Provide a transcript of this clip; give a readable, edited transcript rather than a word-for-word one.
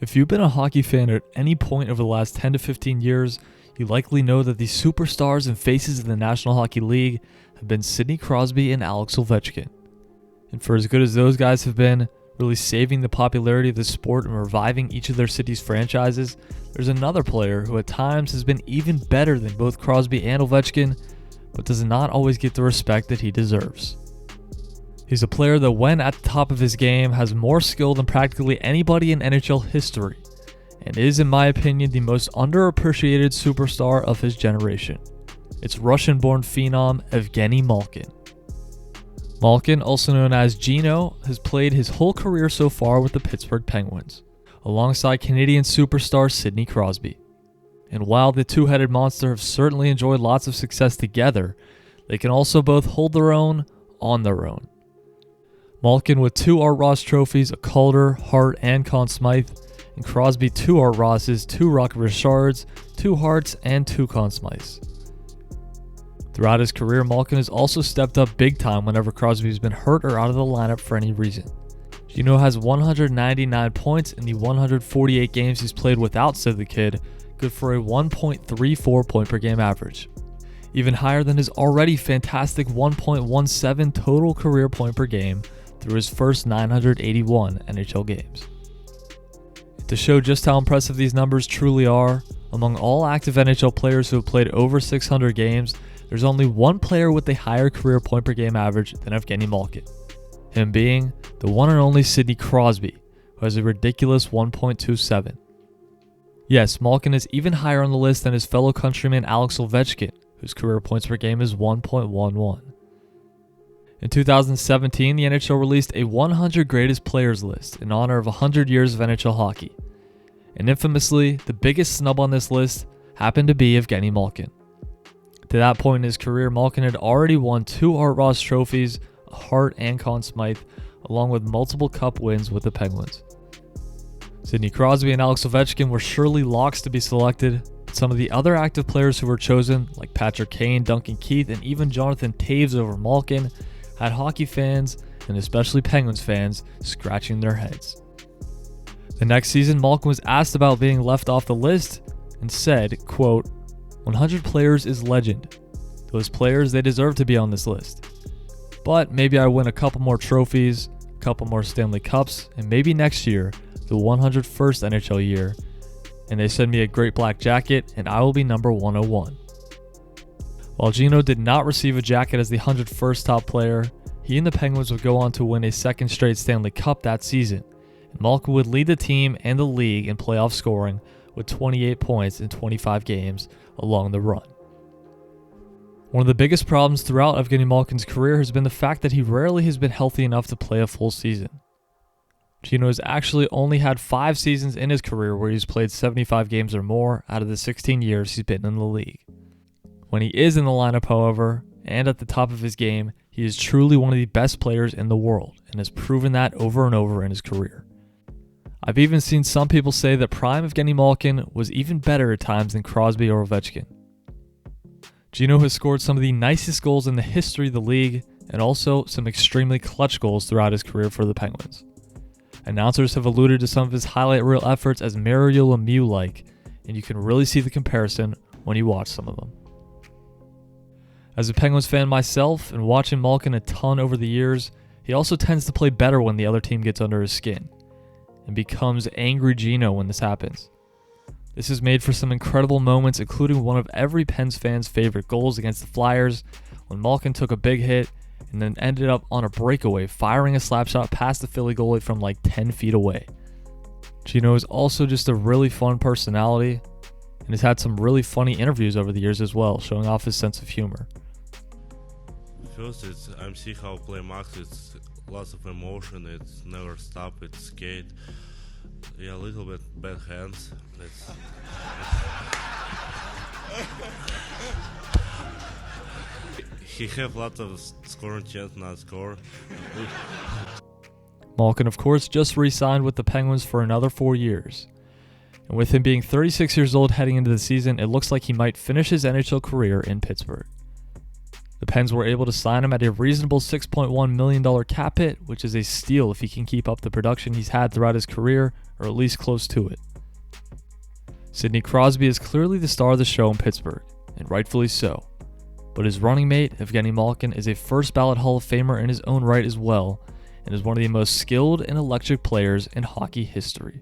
If you've been a hockey fan at any point over the last 10 to 15 years, you likely know that the superstars and faces of the National Hockey League have been Sidney Crosby and Alex Ovechkin. And for as good as those guys have been, really saving the popularity of the sport and reviving each of their city's franchises, there's another player who at times has been even better than both Crosby and Ovechkin, but does not always get the respect that he deserves. He's a player that when at the top of his game has more skill than practically anybody in NHL history, and is in my opinion the most underappreciated superstar of his generation. It's Russian-born phenom Evgeni Malkin. Malkin, also known as Geno, has played his whole career so far with the Pittsburgh Penguins, alongside Canadian superstar Sidney Crosby. And while the two-headed monster have certainly enjoyed lots of success together, they can also both hold their own on their own. Malkin with 2 Art Ross trophies, a Calder, Hart, and Conn Smythe, and Crosby 2 Art Rosses, 2 Rocket Richards, 2 Harts, and 2 Conn Smythes. Throughout his career, Malkin has also stepped up big time whenever Crosby has been hurt or out of the lineup for any reason. Geno has 199 points in the 148 games he's played without Sid the Kid, good for a 1.34 point per game average. Even higher than his already fantastic 1.17 total career point per game through his first 981 NHL games. To show just how impressive these numbers truly are, among all active NHL players who have played over 600 games, there's only one player with a higher career point per game average than Evgeni Malkin, him being the one and only Sidney Crosby, who has a ridiculous 1.27. Yes, Malkin is even higher on the list than his fellow countryman Alex Ovechkin, whose career points per game is 1.11. In 2017, the NHL released a 100 greatest players list in honor of 100 years of NHL hockey. And infamously, the biggest snub on this list happened to be Evgeni Malkin. To that point in his career, Malkin had already won 2 Art Ross trophies, a Hart and Conn Smythe, along with multiple cup wins with the Penguins. Sidney Crosby and Alex Ovechkin were surely locks to be selected, but some of the other active players who were chosen, like Patrick Kane, Duncan Keith, and even Jonathan Toews over Malkin, had hockey fans, and especially Penguins fans, scratching their heads. The next season, Malkin was asked about being left off the list and said, quote, 100 players is legend. Those players, they deserve to be on this list. But maybe I win a couple more trophies, a couple more Stanley Cups, and maybe next year, the 101st NHL year, and they send me a great black jacket, and I will be number 101. While Geno did not receive a jacket as the 101st top player, he and the Penguins would go on to win a second straight Stanley Cup that season, and Malkin would lead the team and the league in playoff scoring with 28 points in 25 games along the run. One of the biggest problems throughout Evgeni Malkin's career has been the fact that he rarely has been healthy enough to play a full season. Geno has actually only had 5 seasons in his career where he's played 75 games or more out of the 16 years he's been in the league. When he is in the lineup, however, and at the top of his game, he is truly one of the best players in the world and has proven that over and over in his career. I've even seen some people say that prime Evgeni Malkin was even better at times than Crosby or Ovechkin. Geno has scored some of the nicest goals in the history of the league and also some extremely clutch goals throughout his career for the Penguins. Announcers have alluded to some of his highlight reel efforts as Mario Lemieux-like, and you can really see the comparison when you watch some of them. As a Penguins fan myself and watching Malkin a ton over the years, he also tends to play better when the other team gets under his skin, and becomes angry Geno when this happens. This has made for some incredible moments, including one of every Pens fan's favorite goals against the Flyers, when Malkin took a big hit and then ended up on a breakaway, firing a slap shot past the Philly goalie from like 10 feet away. Geno is also just a really fun personality and has had some really funny interviews over the years as well, showing off his sense of humor. First, I'm see how play Max. It's lots of emotion. It's never stop. It's skate. Yeah, a little bit bad hands. He have lots of scoring chance, not score. Malkin, of course, just re-signed with the Penguins for another 4 years. And with him being 36 years old heading into the season, it looks like he might finish his NHL career in Pittsburgh. The Pens were able to sign him at a reasonable $6.1 million cap hit, which is a steal if he can keep up the production he's had throughout his career, or at least close to it. Sidney Crosby is clearly the star of the show in Pittsburgh, and rightfully so. But his running mate, Evgeni Malkin, is a first-ballot Hall of Famer in his own right as well, and is one of the most skilled and electric players in hockey history.